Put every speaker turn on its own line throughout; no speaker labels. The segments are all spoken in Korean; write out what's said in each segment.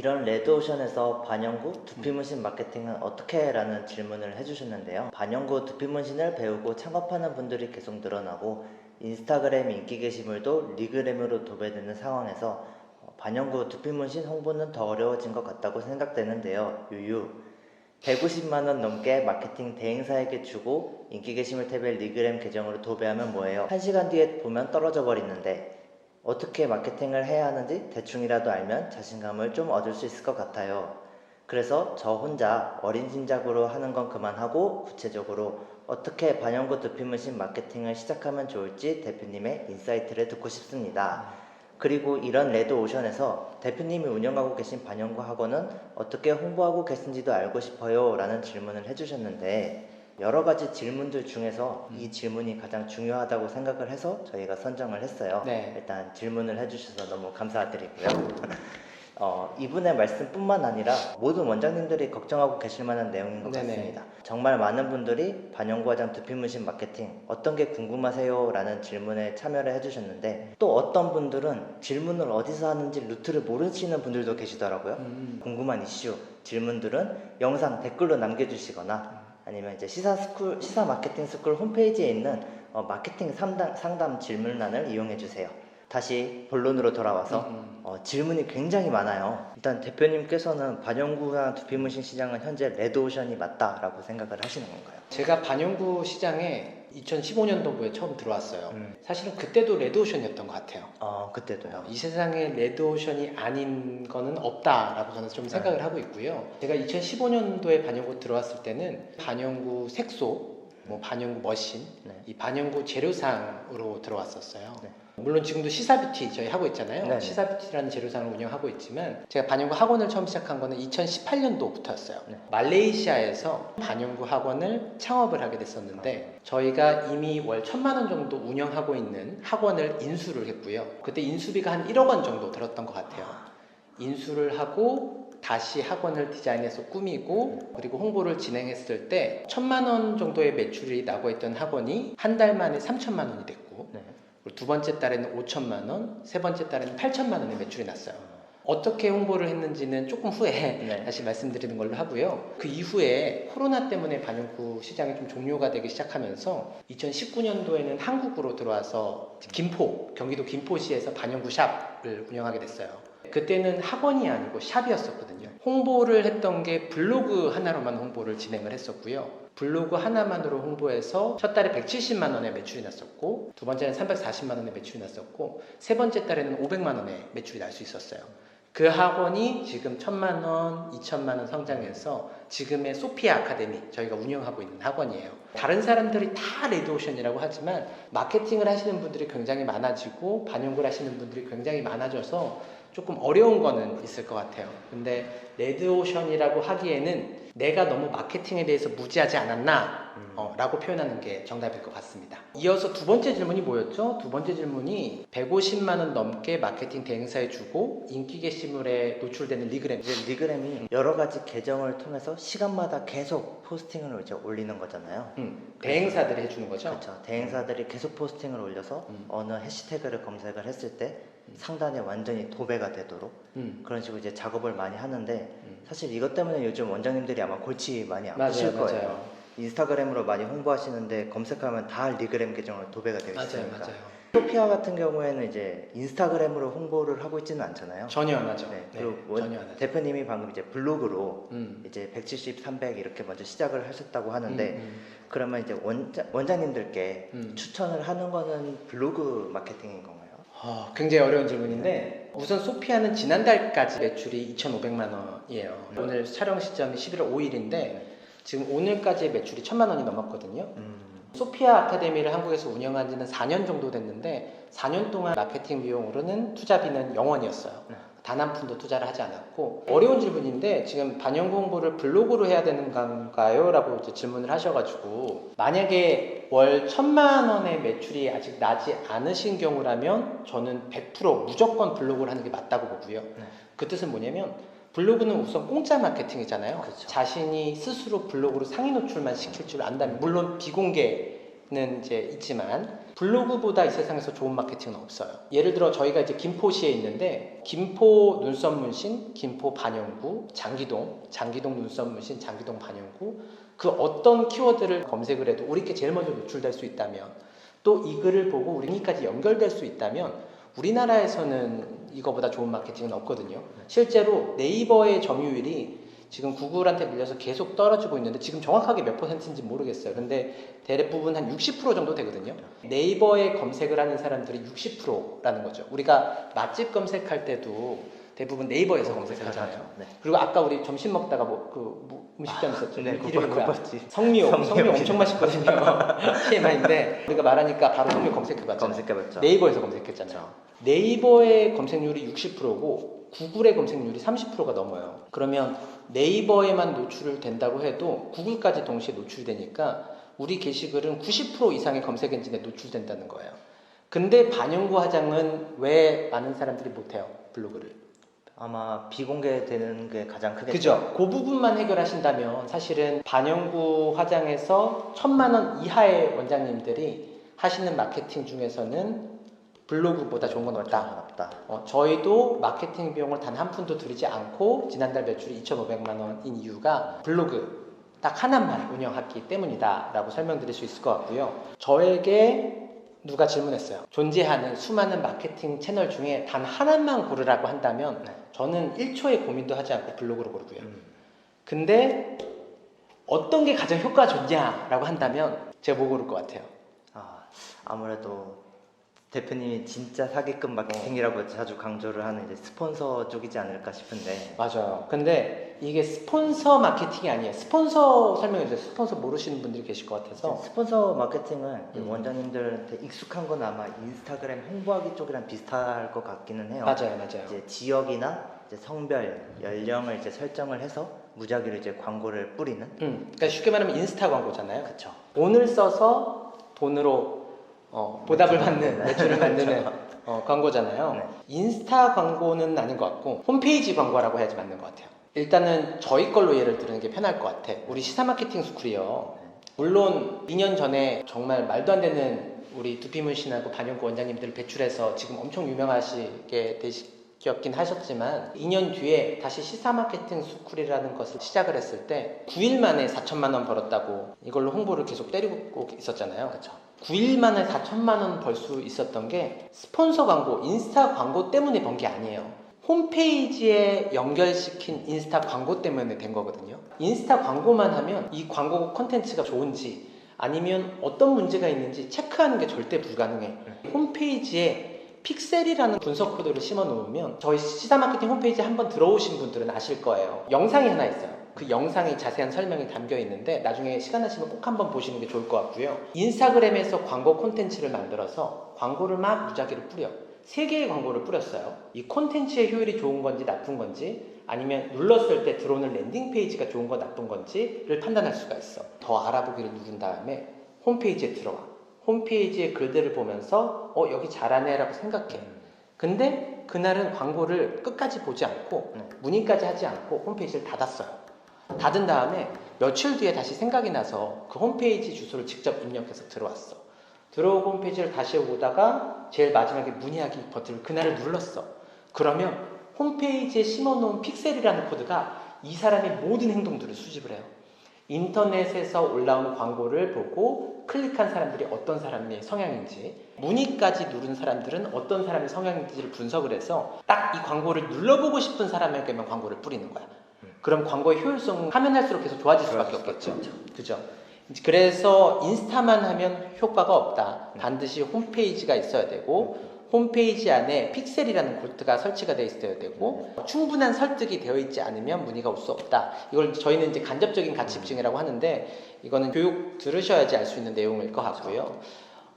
이런 레드오션에서 반영구 두피문신 마케팅은 어떻게? 라는 질문을 해주셨는데요. 반영구 두피문신을 배우고 창업하는 분들이 계속 늘어나고 인스타그램 인기 게시물도 리그램으로 도배되는 상황에서 반영구 두피문신 홍보는 더 어려워진 것 같다고 생각되는데요. 유유. 150만원 넘게 마케팅 대행사에게 주고 인기 게시물 탭에 리그램 계정으로 도배하면 뭐예요? 1시간 뒤에 보면 떨어져 버리는데 어떻게 마케팅을 해야 하는지 대충이라도 알면 자신감을 좀 얻을 수 있을 것 같아요. 그래서 저 혼자 어린 신작으로 하는 건 그만하고 구체적으로 어떻게 반영구 두피문신 마케팅을 시작하면 좋을지 대표님의 인사이트를 듣고 싶습니다. 그리고 이런 레드오션에서 대표님이 운영하고 계신 반영구 학원은 어떻게 홍보하고 계신지도 알고 싶어요 라는 질문을 해주셨는데, 여러 가지 질문들 중에서 이 질문이 가장 중요하다고 생각을 해서 저희가 선정을 했어요.
네.
일단 질문을 해주셔서 너무 감사드리고요. 이분의 말씀뿐만 아니라 모든 원장님들이 걱정하고 계실 만한 내용인 것
네네.
같습니다. 정말 많은 분들이 반영구 화장 두피문신 마케팅 어떤 게 궁금하세요? 라는 질문에 참여를 해주셨는데, 또 어떤 분들은 질문을 어디서 하는지 루트를 모르시는 분들도 계시더라고요. 궁금한 이슈, 질문들은 영상 댓글로 남겨주시거나 아니면 이제 시사 마케팅 스쿨 홈페이지에 있는 마케팅 상담 질문란을 이용해 주세요. 다시 본론으로 돌아와서 질문이 굉장히 많아요. 일단 대표님께서는 반영구랑 두피문신 시장은 현재 레드오션이 맞다라고 생각을 하시는 건가요?
제가 반영구 시장에 2015년도부에 처음 들어왔어요. 사실은 그때도 레드오션이었던 것 같아요.
그때도요.
이 세상에 레드오션이 아닌 거는 없다라고 저는 좀 생각을 하고 있고요. 제가 2015년도에 반영구 들어왔을 때는 반영구 색소, 반영구 머신, 이 반영구 재료상으로 들어왔었어요.
네.
물론 지금도 시사뷰티 저희 하고 있잖아요.
네네.
시사뷰티라는 재료상을 운영하고 있지만 제가 반영구 학원을 처음 시작한 거는 2018년도부터였어요.
네.
말레이시아에서 반영구 학원을 창업을 하게 됐었는데 저희가 이미 월 1,000만 원 정도 운영하고 있는 학원을 인수를 했고요. 그때 인수비가 한 1억 원 정도 들었던 것 같아요. 인수를 하고 다시 학원을 디자인해서 꾸미고 그리고 홍보를 진행했을 때 1,000만 원 정도의 매출이 나고 있던 학원이 한 달 만에 3,000만 원이 됐고,
네.
두 번째 달에는 5,000만 원, 세 번째 달에는 8,000만 원의 매출이 났어요. 어떻게 홍보를 했는지는 조금 후에 다시 말씀드리는 걸로 하고요. 그 이후에 코로나 때문에 반영구 시장이 좀 종료가 되기 시작하면서 2019년도에는 한국으로 들어와서 경기도 김포시에서 반영구 샵을 운영하게 됐어요. 그때는 학원이 아니고 샵이었었거든요. 홍보를 했던 게 블로그 하나로만 홍보를 진행을 했었고요. 블로그 하나만으로 홍보해서 첫 달에 170만 원의 매출이 났었고, 두 번째는 340만 원의 매출이 났었고, 세 번째 달에는 500만 원의 매출이 날 수 있었어요. 그 학원이 지금 1,000만 원, 2,000만 원 성장해서 지금의 소피아 아카데미, 저희가 운영하고 있는 학원이에요. 다른 사람들이 다 레드오션이라고 하지만 마케팅을 하시는 분들이 굉장히 많아지고 반영구를 하시는 분들이 굉장히 많아져서 조금 어려운 거는 있을 것 같아요. 근데 레드오션이라고 하기에는 내가 너무 마케팅에 대해서 무지하지 않았나 라고 표현하는 게 정답일 것 같습니다. 이어서 두 번째 질문이 뭐였죠? 두 번째 질문이 150만 원 넘게 마케팅 대행사에 주고 인기 게시물에 노출되는 리그램.
리그램이 여러 가지 계정을 통해서 시간마다 계속 포스팅을 이제 올리는 거잖아요.
대행사들이 해주는 거죠?
그렇죠. 대행사들이 계속 포스팅을 올려서 어느 해시태그를 검색을 했을 때 상단에 완전히 도배가 되도록 그런 식으로 이제 작업을 많이 하는데, 사실 이것 때문에 요즘 원장님들이 아마 골치 많이 아프실 거예요.
맞아요.
인스타그램으로 많이 홍보하시는데 검색하면 다 리그램 계정으로 도배가 되어 있으니까.
맞아요.
소피아 같은 경우에는 이제 인스타그램으로 홍보를 하고 있지는 않잖아요.
전혀 안 하죠.
네.
네,
그리고
전혀 안 하죠.
대표님이 방금 이제 블로그로 이제 170, 300 이렇게 먼저 시작을 하셨다고 하는데, 그러면 이제 원장님들께 추천을 하는 거는 블로그 마케팅인 건가요?
굉장히 어려운 질문인데, 우선 소피아는 지난달까지 매출이 2,500만 원이에요. 오늘 촬영 시점이 11월 5일인데 지금 오늘까지의 매출이 1,000만 원이 넘었거든요. 소피아 아카데미를 한국에서 운영한 지는 4년 정도 됐는데 4년 동안 마케팅 비용으로는 투자비는 0원이었어요. 단 한 푼도 투자를 하지 않았고. 어려운 질문인데, 지금 반영구 홍보를 블로그로 해야 되는 건가요? 라고 이제 질문을 하셔가지고, 만약에 월 1,000만 원의 매출이 아직 나지 않으신 경우라면 저는 100% 무조건 블로그를 하는 게 맞다고 보고요. 그 뜻은 뭐냐면, 블로그는 우선 공짜 마케팅이잖아요.
그렇죠.
자신이 스스로 블로그로 상위 노출만 시킬 줄 안다면, 물론 비공개 마케팅은 이제 있지만 블로그보다 이 세상에서 좋은 마케팅은 없어요. 예를 들어 저희가 이제 김포시에 있는데 김포 눈썹 문신, 김포 반영구, 장기동 눈썹 문신, 장기동 반영구 그 어떤 키워드를 검색을 해도 우리께 제일 먼저 노출될 수 있다면 또 이 글을 보고 우리까지 연결될 수 있다면 우리나라에서는 이거보다 좋은 마케팅은 없거든요. 실제로 네이버의 점유율이 지금 구글한테 밀려서 계속 떨어지고 있는데 지금 정확하게 몇 %인지 모르겠어요. 근데 대부분 한 60% 정도 되거든요. 네이버에 검색을 하는 사람들이 60%라는 거죠. 우리가 맛집 검색할 때도 대부분 네이버에서 검색하잖아요.
네.
그리고 아까 우리 점심 먹다가 음식점 있었죠.
네,
이름이 뭐야?
국밥집.
성미옥 엄청 맛있거든요. TMI인데 우리가 말하니까 바로 성미옥 검색해봤잖아요.
검색해봤죠.
네이버에서 검색했잖아요. 네이버의 검색률이 60%고 구글의 검색률이 30%가 넘어요. 그러면 네이버에만 노출된다고 해도 구글까지 동시에 노출되니까 우리 게시글은 90% 이상의 검색 엔진에 노출된다는 거예요. 근데 반영구 화장은 왜 많은 사람들이 못해요? 블로그를.
아마 비공개되는 게 가장 크겠죠.
그죠? 그 부분만 해결하신다면 사실은 반영구 화장에서 1,000만 원 이하의 원장님들이 하시는 마케팅 중에서는 블로그보다 좋은 건 없다. 저희도 마케팅 비용을 단 한 푼도 들이지 않고 지난달 매출이 2,500만 원인 이유가 블로그 딱 하나만 운영했기 때문이다 라고 설명드릴 수 있을 것 같고요. 저에게 누가 질문했어요. 존재하는 수많은 마케팅 채널 중에 단 하나만 고르라고 한다면 저는 1초의 고민도 하지 않고 블로그를 고르고요. 근데 어떤 게 가장 효과가 좋냐라고 한다면 제가 뭐 고를 것 같아요?
아무래도 대표님이 진짜 사기꾼 마케팅이라고 자주 강조를 하는 이제 스폰서 쪽이지 않을까 싶은데.
맞아요. 근데 이게 스폰서 마케팅이 아니에요. 스폰서 설명해주세요. 스폰서 모르시는 분들이 계실 것 같아서.
스폰서 마케팅은 원장님들한테 익숙한 건 아마 인스타그램 홍보하기 쪽이랑 비슷할 것 같기는 해요.
맞아요.
이제 지역이나 이제 성별, 연령을 이제 설정을 해서 무작위로 이제 광고를 뿌리는.
그러니까 쉽게 말하면 인스타 광고잖아요.
그렇죠.
돈을 써서 돈으로 보답을 받는 매출을 만드는 광고잖아요.
네.
인스타 광고는 아닌 것 같고 홈페이지 광고라고 해야지 맞는 것 같아요. 일단은 저희 걸로 예를 들는 게 편할 것 같아. 우리 시사 마케팅 스쿨이요. 물론 2년 전에 정말 말도 안 되는 우리 두피문신하고 반영구 원장님들을 배출해서 지금 엄청 유명하시게 되셨긴 하셨지만 2년 뒤에 다시 시사 마케팅 스쿨이라는 것을 시작을 했을 때 9일 만에 4천만 원 벌었다고 이걸로 홍보를 계속 때리고 있었잖아요.
그렇죠.
9일 만에 4천만 원 벌 수 있었던 게 스폰서 광고, 인스타 광고 때문에 번 게 아니에요. 홈페이지에 연결시킨 인스타 광고 때문에 된 거거든요. 인스타 광고만 하면 이 광고 콘텐츠가 좋은지 아니면 어떤 문제가 있는지 체크하는 게 절대 불가능해. 홈페이지에 픽셀이라는 분석 코드를 심어 놓으면 저희 시사 마케팅 홈페이지에 한번 들어오신 분들은 아실 거예요. 영상이 하나 있어요. 그 영상이 자세한 설명이 담겨 있는데 나중에 시간 나시면 꼭 한번 보시는 게 좋을 것 같고요. 인스타그램에서 광고 콘텐츠를 만들어서 광고를 막 무작위로 뿌려. 3개의 광고를 뿌렸어요. 이 콘텐츠의 효율이 좋은 건지 나쁜 건지 아니면 눌렀을 때 들어오는 랜딩 페이지가 좋은 거 나쁜 건지를 판단할 수가 있어. 더 알아보기를 누른 다음에 홈페이지에 들어와. 홈페이지의 글들을 보면서 여기 잘하네 라고 생각해. 근데 그날은 광고를 끝까지 보지 않고 문의까지 하지 않고 홈페이지를 닫았어요. 닫은 다음에 며칠 뒤에 다시 생각이 나서 그 홈페이지 주소를 직접 입력해서 들어왔어. 들어오고 홈페이지를 다시 오다가 제일 마지막에 문의하기 버튼을 그날을 눌렀어. 그러면 홈페이지에 심어놓은 픽셀이라는 코드가 이 사람의 모든 행동들을 수집을 해요. 인터넷에서 올라온 광고를 보고 클릭한 사람들이 어떤 사람의 성향인지, 문의까지 누른 사람들은 어떤 사람의 성향인지를 분석을 해서 딱 이 광고를 눌러보고 싶은 사람에게만 광고를 뿌리는 거야. 그럼 광고의 효율성은 하면 할수록 계속 좋아질 수밖에 없겠죠. 그죠? 그래서 인스타만 하면 효과가 없다. 반드시 홈페이지가 있어야 되고 홈페이지 안에 픽셀이라는 코드가 설치가 되어 있어야 되고 충분한 설득이 되어 있지 않으면 문의가 올 수 없다. 이걸 저희는 이제 간접적인 가치 입증이라고 하는데 이거는 교육 들으셔야지 알 수 있는 내용일 것 같고요.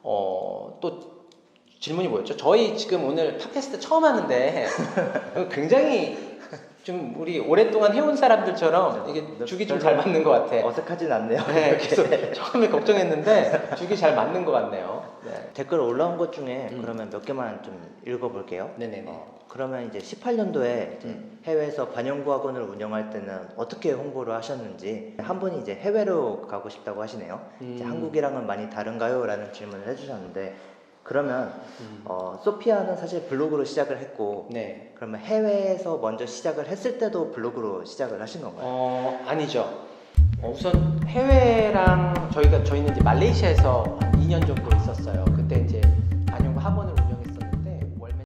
또 질문이 뭐였죠? 저희 지금 오늘 팟캐스트 처음 하는데 굉장히 좀 우리 오랫동안 해온 사람들처럼 이게 죽이 좀 잘 맞는 것 같아.
어색하진 않네요.
네, 그래서 처음에 걱정했는데 죽이 잘 맞는 것 같네요. 네.
댓글 올라온 것 중에 그러면 몇 개만 좀 읽어볼게요.
네네네.
그러면 이제 18년도에 해외에서 반영구 학원을 운영할 때는 어떻게 홍보를 하셨는지, 한 분이 이제 해외로 가고 싶다고 하시네요. 이제 한국이랑은 많이 다른가요? 라는 질문을 해주셨는데, 그러면 소피아는 사실 블로그로 시작을 했고,
네.
그러면 해외에서 먼저 시작을 했을 때도 블로그로 시작을 하신 건가요?
아니죠. 우선 해외랑 저희는 이제 말레이시아에서 한 2년 정도 있었어요.